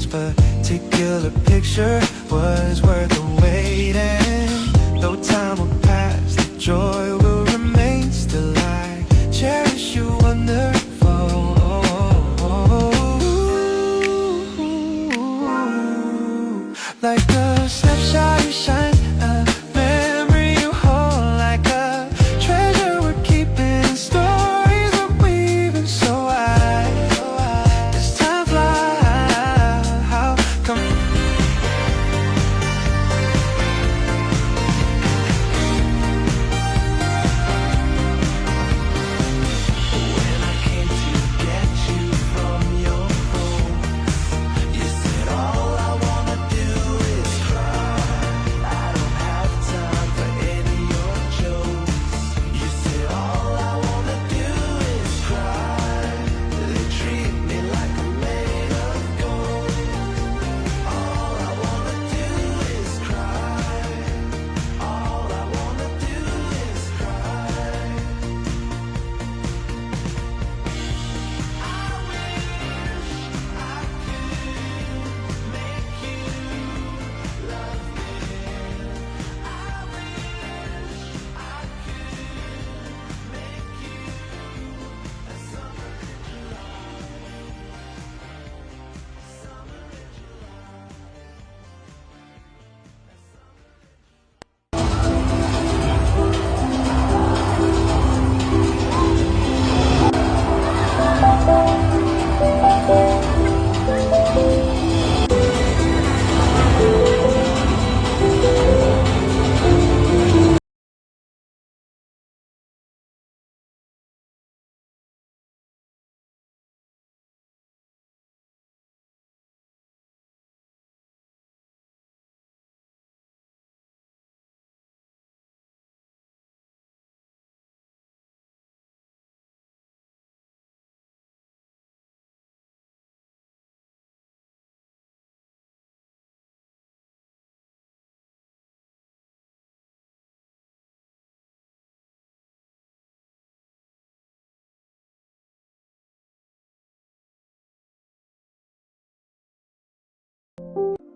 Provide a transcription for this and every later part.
particular picture was worth the wait. And though time will pass, the joy will remain. Still I cherish you wonderful. Like a snapshot you shine, a memory you hold, like a treasure we're keeping, stories we're weaving. So why does time fly? How come? When I came to get you from your home, you said all I wanna do is cry. I don't have time for any of your jokes. You said all I wanna do is cry. They treat me like I'm made of gold. All I wanna do is cry. All I wanna do is cry.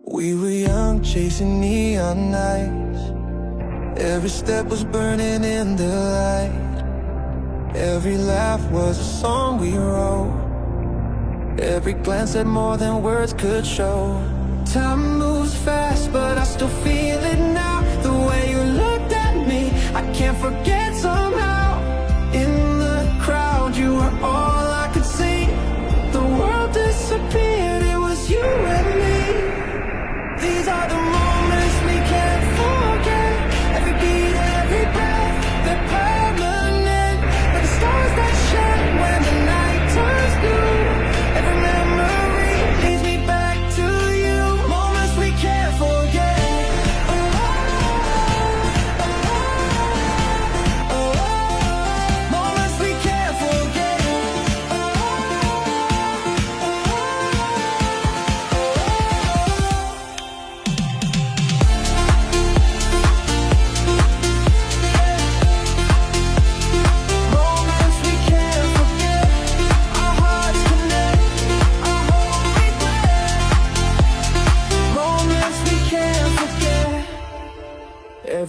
We were young, chasing neon nights. Every step was burning in the light. Every laugh was a song we wrote. Every glance had more than words could show. Time moves fast, but I still feel it now. The way you looked at me, I can't forget somehow. In the crowd, you were all I could see. The world disappeared.